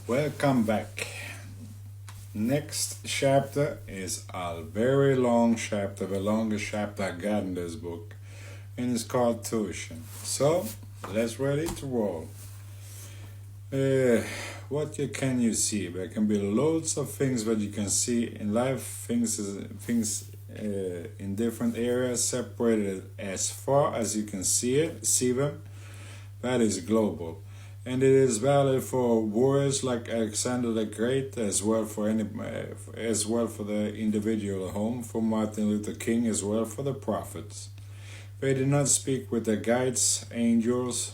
Welcome back. Next chapter is a very long chapter, the longest chapter I got in this book, and it's called tuition. So let's ready to roll. What can you see? There can be loads of things that you can see in life. Things in different areas, separated as far as you can see them. That is global. And it is valid for warriors like Alexander the Great, as well for the individual at home, for Martin Luther King, as well for the prophets. They did not speak with their guides, angels,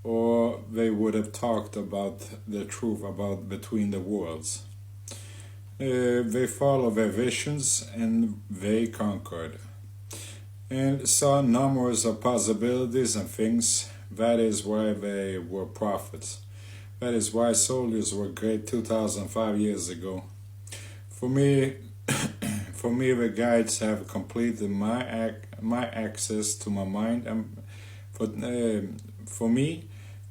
or they would have talked about the truth about between the worlds. They followed their visions and they conquered, and saw numerous of possibilities and things. That is why they were prophets. That is why soldiers were great 2,005 years ago. For me, the guides have completed my access to my mind, and for me,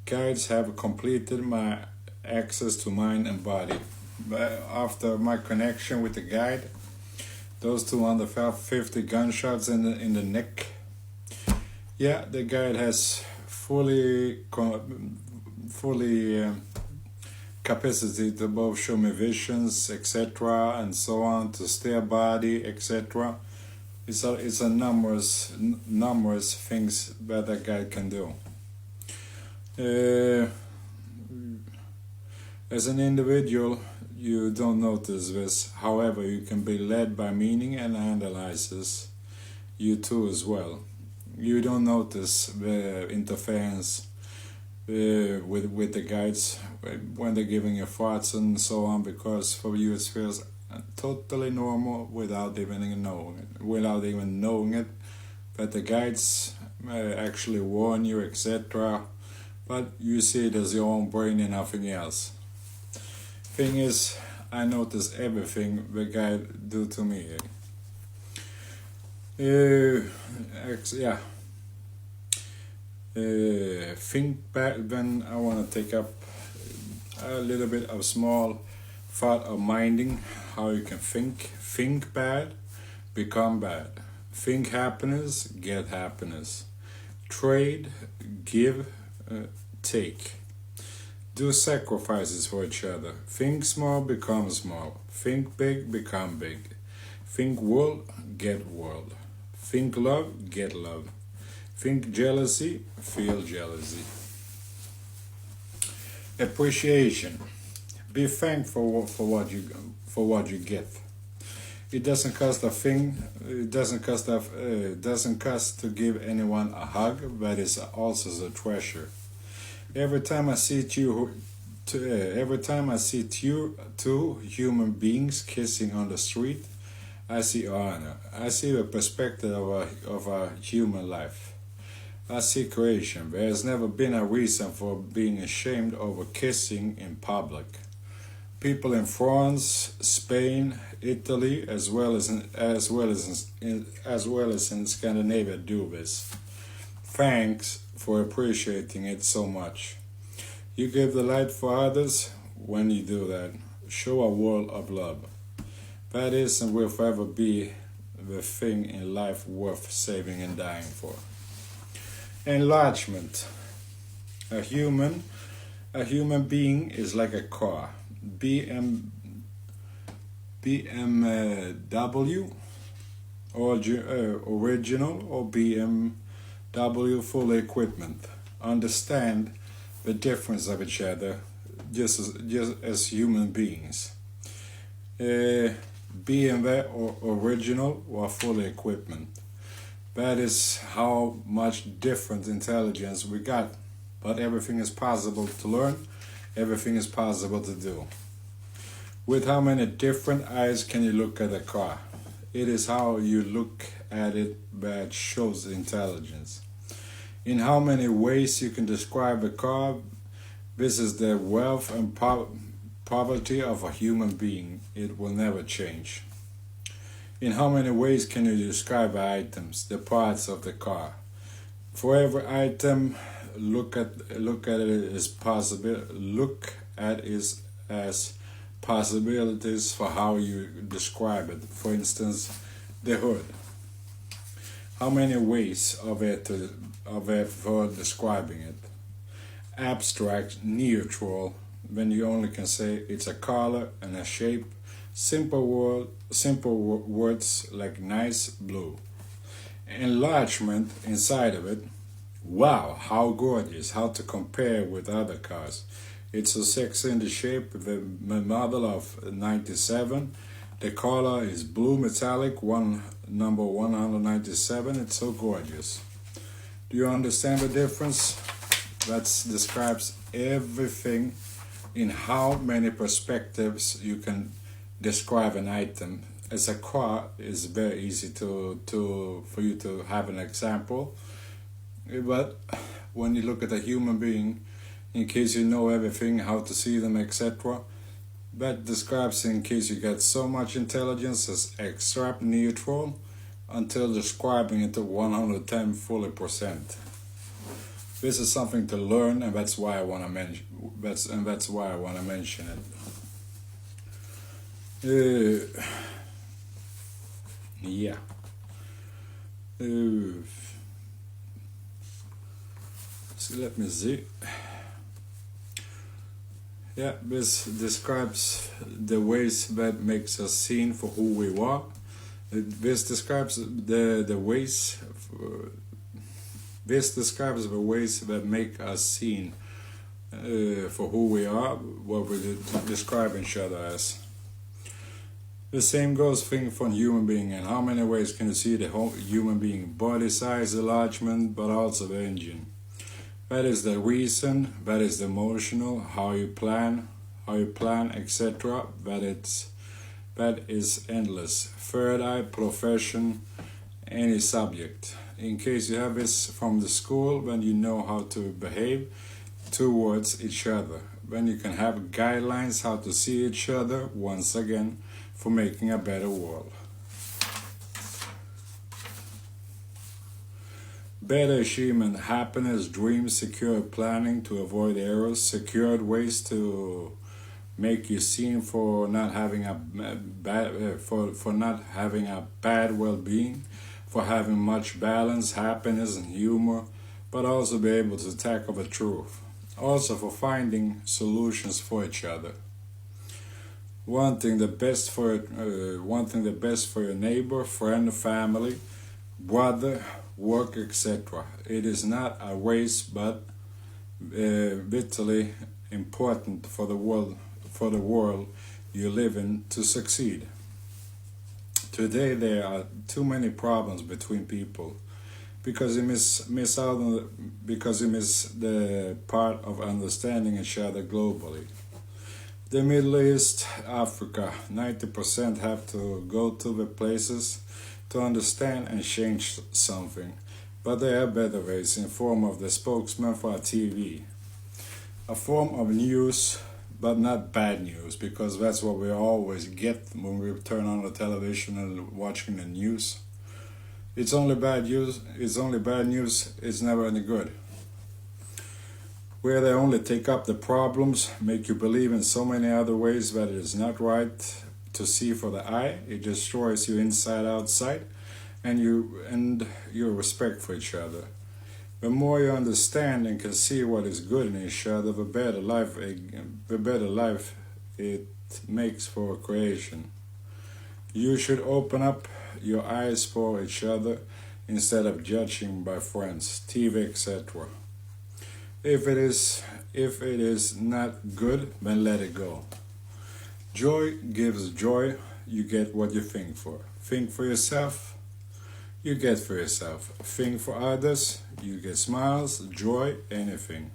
guides have completed my access to mind and body. But after my connection with the guide, those 250 gunshots in the neck. Yeah, the guide has fully capacity to both show me visions, etc., and so on, to steer body, etc. It's a numerous things that a guide can do. As an individual, you don't notice this. However, you can be led by meaning and analyzes you too as well. You don't notice the interference with the guides when they're giving you thoughts and so on, because for you it feels totally normal without even knowing it. But the guides actually warn you, etc. But you see it as your own brain and nothing else. Thing is, I notice everything the guide do to me. Think back. Then I want to take up a little bit of small thought of minding, how you can think bad, become bad, think happiness, get happiness, trade, give, take, do sacrifices for each other, think small, become small, think big, become big, think world, get world, think love, get love, think jealousy, feel jealousy. Appreciation. Be thankful for what you get. It doesn't cost a thing. It doesn't cost to give anyone a hug. That is also a treasure. Every time I see two human beings kissing on the street, I see honor. I see the perspective of a human life. I see creation. There has never been a reason for being ashamed over kissing in public. People in France, Spain, Italy, as well as in Scandinavia do this. Thanks for appreciating it so much. You give the light for others when you do that. Show a world of love. That is and will forever be the thing in life worth saving and dying for. Enlargement. A human being is like a car. BMW or original, or BMW full equipment. Understand the difference of each other, just as human beings. BMW or original or full equipment. That is how much different intelligence we got. But everything is possible to learn. Everything is possible to do. With how many different eyes can you look at a car? It is how you look at it that shows intelligence. In how many ways you can describe a car, this is the wealth and poverty of a human being. It will never change. In how many ways can you describe items, the parts of the car? For every item, look at it as possible. Look at is as possibilities for how you describe it. For instance, the hood. How many ways for describing it? Abstract, neutral, when you only can say it's a color and a shape. Simple words like nice blue. Enlargement inside of it. Wow, how gorgeous, how to compare with other cars. It's a sexy in the shape, the model of 97. The color is blue metallic, number 197. It's so gorgeous. Do you understand the difference? That describes everything in how many perspectives you can describe an item. As a car, it's very easy for you to have an example. But when you look at a human being, in case you know everything, how to see them, etc., that describes in case you get so much intelligence as abstract neutral until describing it to 110 fully percent. This is something to learn, and that's why I want to mention. That's why I want to mention it. Yeah. So let me see. Yeah, this describes the ways that makes us seen for who we are. This describes the ways. This describes the ways that make us seen for who we are, what we describe each other as. The same goes thing for human being. In how many ways can you see the whole human being? Body size, enlargement, but also the engine. That is the reason, that is the emotional, how you plan, etc. That is endless. Third eye, profession, any subject. In case you have this from the school, when you know how to behave towards each other. When you can have guidelines how to see each other, once again, for making a better world. Better achievement, happiness, dreams, secure planning to avoid errors, secured ways to make you seen for not having a bad well-being, for having much balance, happiness, and humor, but also be able to tackle the truth. Also for finding solutions for each other. Wanting the best for your neighbor, friend, family, brother, work, etc. It is not a race, but vitally important for the world you live in to succeed. Today there are too many problems between people because you miss the part of understanding each other globally. The Middle East, Africa, 90% have to go to the places to understand and change something. But there are better ways in form of the spokesman for a TV. A form of news, but not bad news, because that's what we always get when we turn on the television and watching the news. It's only bad news, it's never any good. Where they only take up the problems, make you believe in so many other ways that it is not right to see for the eye. It destroys you inside outside, and your respect for each other. The more you understand and can see what is good in each other, the better life it makes for creation. You should open up your eyes for each other instead of judging by friends, TV, etc. If it is not good, then let it go. Joy gives joy. You get what you think for. Think for yourself, you get for yourself. Think for others, you get smiles, joy, anything.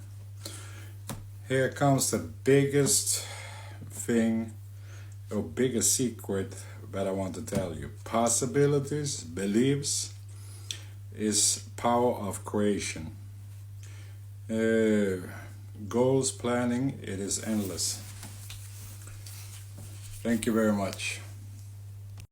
Here comes the biggest thing, or biggest secret that I want to tell you. Possibilities, beliefs, is power of creation. Goals, planning, it is endless. Thank you very much.